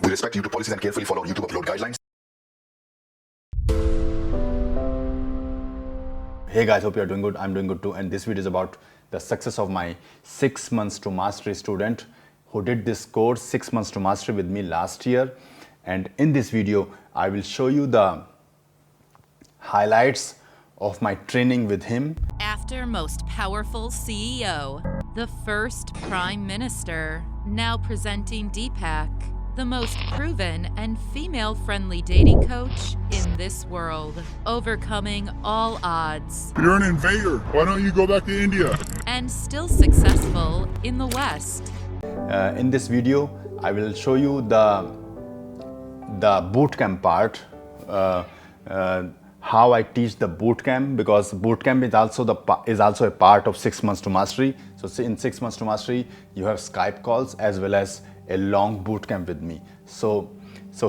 We respect YouTube policies and carefully follow YouTube upload guidelines. Hey guys, hope you're doing good. I'm doing good too. And this video is about the success of my 6 months to mastery student who did this course 6 months to mastery with me last year. And in this video, I will show you the highlights of my training with him. After most powerful CEO, the first Prime Minister, now presenting Deepak, the most proven and female-friendly dating coach in this world, overcoming all odds. You're an invader. Why don't you go back to India? And still successful in the West. In this video, I will show you the bootcamp part, how I teach the bootcamp, because bootcamp is also a part of 6 months to mastery. So in 6 months to mastery, you have Skype calls as well as a long bootcamp with me. So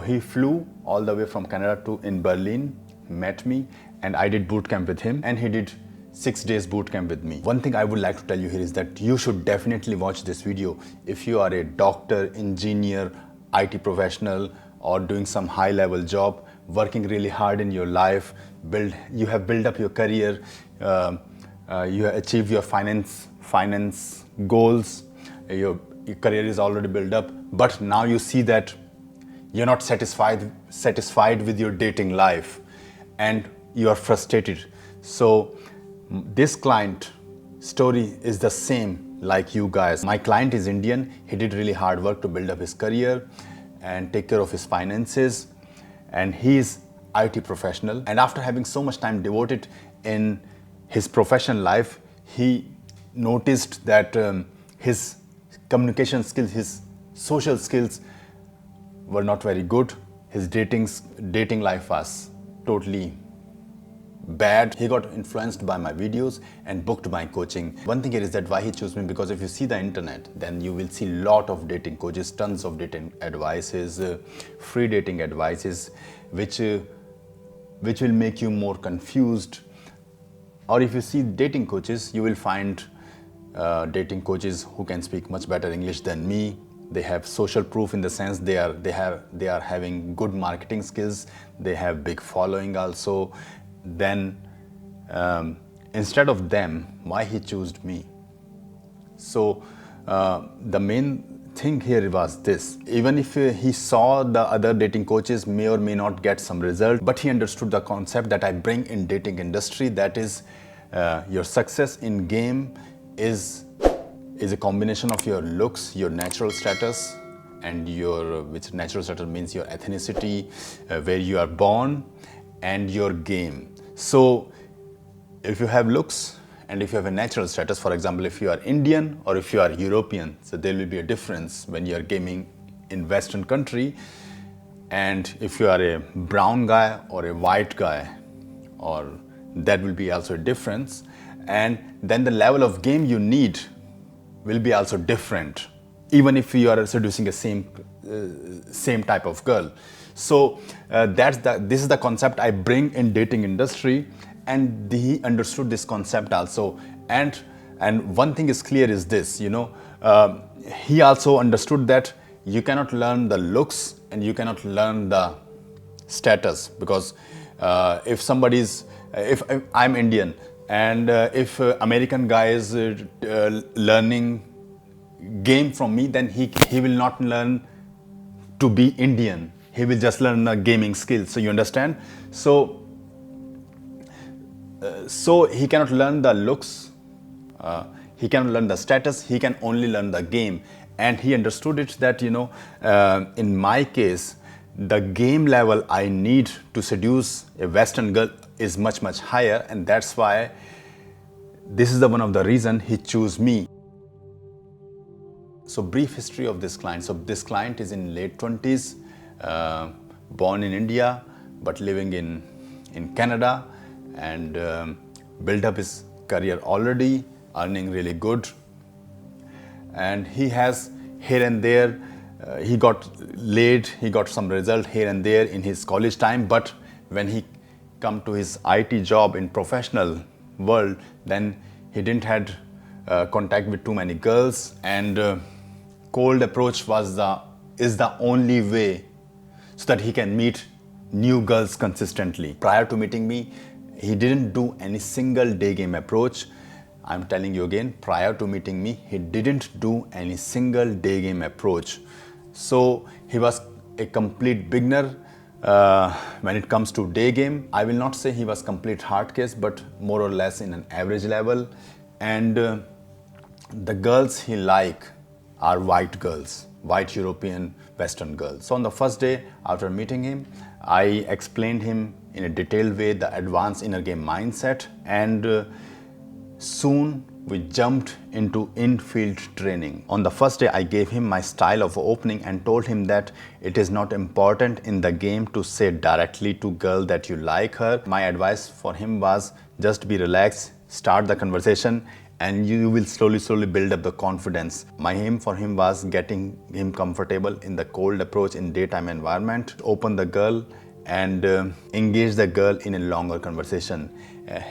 he flew all the way from Canada to in Berlin, met me, and I did bootcamp with him, and he did 6 days bootcamp with me. One thing I would like to tell you here is that you should definitely watch this video if you are a doctor, engineer, IT professional, or doing some high-level job, working really hard in your life, you have built up your career, you have achieved your finance goals, your career is already built up, but now you see that you're not satisfied with your dating life and you are frustrated. So this client story is the same like you guys. My client is Indian. He did really hard work to build up his career and take care of his finances, and he is IT professional, and after having so much time devoted in his professional life, he noticed that his communication skills, his social skills were not very good. His dating life was totally bad. He got influenced by my videos and booked my coaching. One thing here is that why he chose me, because if you see the internet, then you will see lot of dating coaches, tons of dating advices, free dating advices, which will make you more confused. Or if you see dating coaches, you will find dating coaches who can speak much better English than me. They have social proof in the sense they are having good marketing skills. They have big following also. Then instead of them, why he chose me? So the main thing here was this: even if he saw the other dating coaches may or may not get some result, but he understood the concept that I bring in dating industry, that is your success in game is a combination of your looks, your natural status, and which natural status means your ethnicity, where you are born, and your game. So if you have looks and if you have a natural status, for example, if you are Indian or if you are European, so there will be a difference when you are gaming in Western country. And if you are a brown guy or a white guy, or that will be also a difference. And then the level of game you need will be also different, even if you are seducing a same type of girl. So this is the concept I bring in dating industry, and he understood this concept also. And one thing is clear is this, he also understood that you cannot learn the looks and you cannot learn the status, because if I'm Indian, and if American guy is learning game from me, then he will not learn to be Indian. He will just learn the gaming skills. So you understand? So he cannot learn the looks, he cannot learn the status, he can only learn the game. And he understood it that, in my case, the game level I need to seduce a Western girl is much, much higher. And that's why this is one of the reason he chose me. So brief history of this client. So this client is in late 20s, born in India, but living in Canada, and built up his career already, earning really good. And he has here and there, he got laid, he got some result here and there in his college time, but when he come to his IT job in professional world, then he didn't had contact with too many girls, and cold approach was the is the only way so that he can meet new girls consistently. Prior to meeting me, he didn't do any single day game approach. I'm telling you again, prior to meeting me, he didn't do any single day game approach. So he was a complete beginner when it comes to day game. I will not say he was complete hard case, but more or less in an average level. And the girls he like are white girls, white European Western girls. So on the first day after meeting him, I explained him in a detailed way the advanced inner game mindset, and soon we jumped into in-field training. On the first day, I gave him my style of opening and told him that it is not important in the game to say directly to girl that you like her. My advice for him was just be relaxed, start the conversation, and you will slowly build up the confidence. My aim for him was getting him comfortable in the cold approach in daytime environment, open the girl and engage the girl in a longer conversation.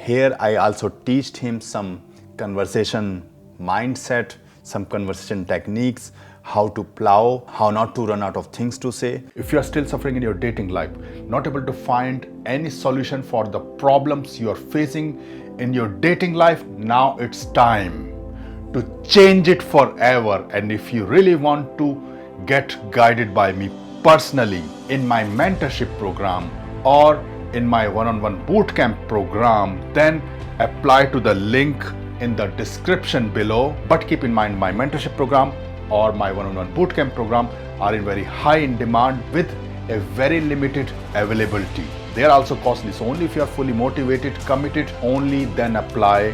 Here I also teach him some conversation mindset, some conversation techniques, how to plow, how not to run out of things to say. If you are still suffering in your dating life, not able to find any solution for the problems you are facing in your dating life, now it's time to change it forever. And if you really want to get guided by me personally in my mentorship program or in my one-on-one bootcamp program, then apply to the link in the description below. But keep in mind, my mentorship program or my one-on-one bootcamp program are in very high in demand with a very limited availability. They are also costly, so only if you are fully motivated, committed, only then apply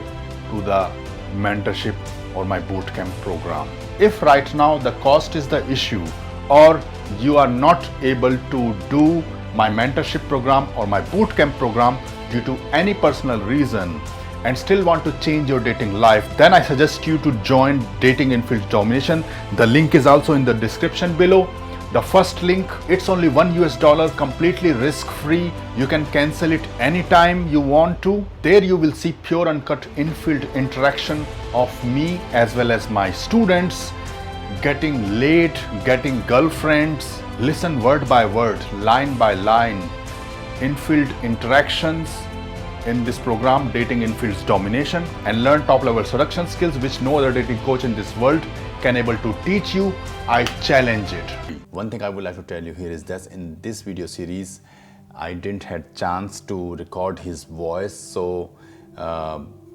to the mentorship or my bootcamp program. If right now the cost is the issue, or you are not able to do my mentorship program or my bootcamp program due to any personal reason and still want to change your dating life, then I suggest you to join Dating in Field Domination. The link is also in the description below. The first link, it's only $1, completely risk-free. You can cancel it anytime you want to. There you will see pure uncut in-field interaction of me as well as my students, getting laid, getting girlfriends, listen word by word, line by line, in-field interactions in this program, Dating in Fields Domination, and learn top-level seduction skills which no other dating coach in this world can able to teach you. I challenge it. One thing I would like to tell you here is that in this video series, I didn't had chance to record his voice, so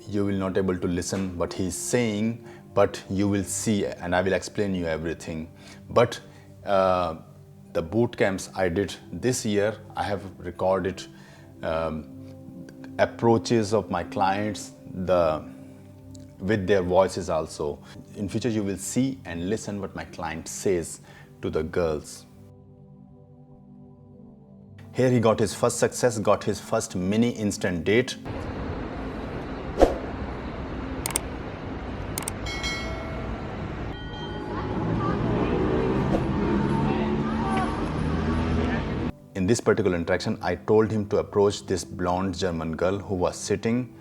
you will not able to listen what he's saying, but you will see and I will explain you everything. But the boot camps I did this year, I have recorded approaches of my clients with their voices also. In future you will see and listen what my client says to the girls. Here he got his first success, got his first mini instant date. In this particular interaction, I told him to approach this blonde German girl who was sitting,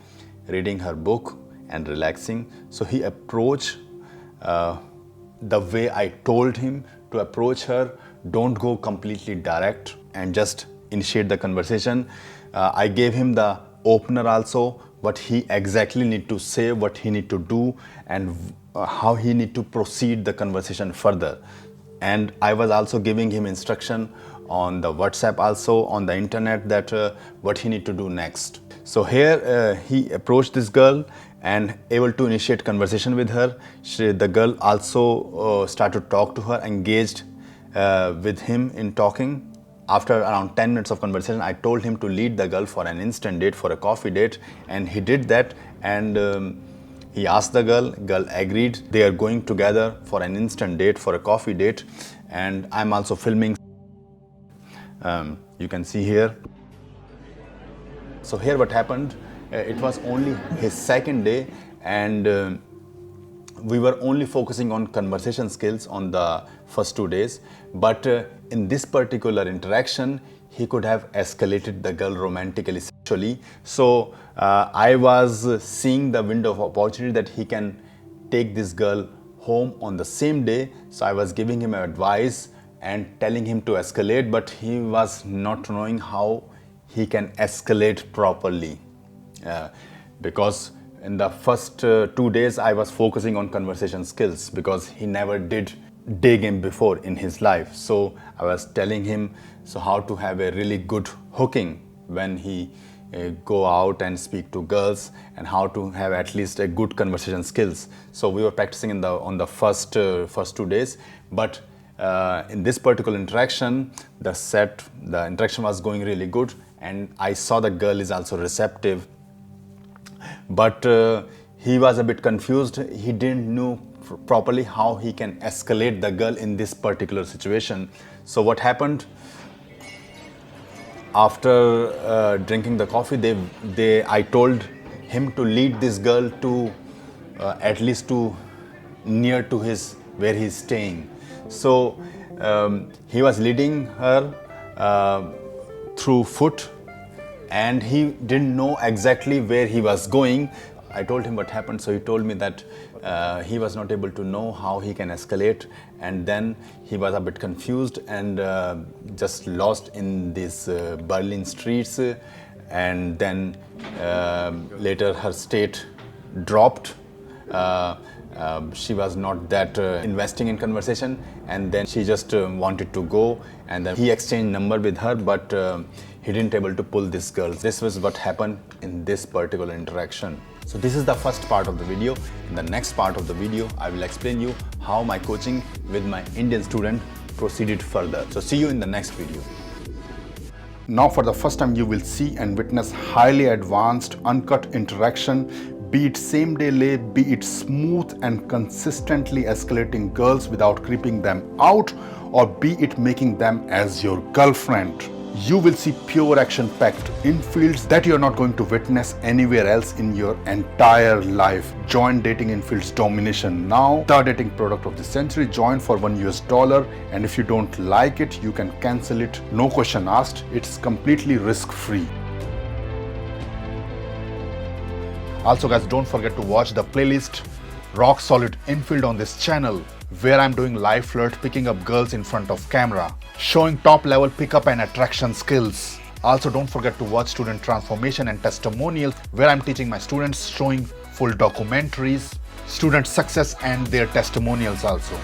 reading her book and relaxing. So he approached the way I told him to approach her. Don't go completely direct and just initiate the conversation. I gave him the opener also, what he exactly need to say, what he need to do, and how he need to proceed the conversation further. And I was also giving him instruction on the WhatsApp, also on the internet, that what he need to do next. So here he approached this girl and able to initiate conversation with her. The girl also started to talk to her, engaged with him in talking. After around 10 minutes of conversation, I told him to lead the girl for an instant date, for a coffee date, and he did that. And he asked the girl agreed. They are going together for an instant date, for a coffee date, and I'm also filming. You can see here. So here what happened, it was only his second day, and we were only focusing on conversation skills on the first 2 days. But in this particular interaction, he could have escalated the girl romantically, sexually. So I was seeing the window of opportunity that he can take this girl home on the same day. So I was giving him advice and telling him to escalate, but he was not knowing how he can escalate properly. Because in the first 2 days I was focusing on conversation skills because he never did day game before in his life. So I was telling him how to have a really good hooking when he go out and speak to girls, and how to have at least a good conversation skills. So we were practicing on the first 2 days, but in this particular interaction, the interaction was going really good, and I saw the girl is also receptive, but he was a bit confused. He didn't know properly how he can escalate the girl in this particular situation. So what happened? After drinking the coffee, I told him to lead this girl to at least to near to where he's staying. So he was leading her through foot, and he didn't know exactly where he was going. I told him what happened, so he told me that he was not able to know how he can escalate, and then he was a bit confused and just lost in these Berlin streets, and then later her state dropped. She was not that investing in conversation, and then she just wanted to go, and then he exchanged number with her, but he didn't able to pull this girl. This was what happened in this particular interaction. So this is the first part of the video. In the next part of the video, I will explain you how my coaching with my Indian student proceeded further. So see you in the next video. Now for the first time you will see and witness highly advanced uncut interaction, be it same day lay, be it smooth and consistently escalating girls without creeping them out, or be it making them as your girlfriend. You will see pure action packed in fields that you're not going to witness anywhere else in your entire life. Join Dating in Fields Domination now. The dating product of the century. Join for $1, and if you don't like it, you can cancel it. No question asked. It's completely risk-free. Also guys, don't forget to watch the playlist Rock Solid Infield on this channel, where I'm doing live flirt, picking up girls in front of camera, showing top level pickup and attraction skills. Also don't forget to watch Student Transformation and Testimonials, where I'm teaching my students, showing full documentaries, student success and their testimonials also.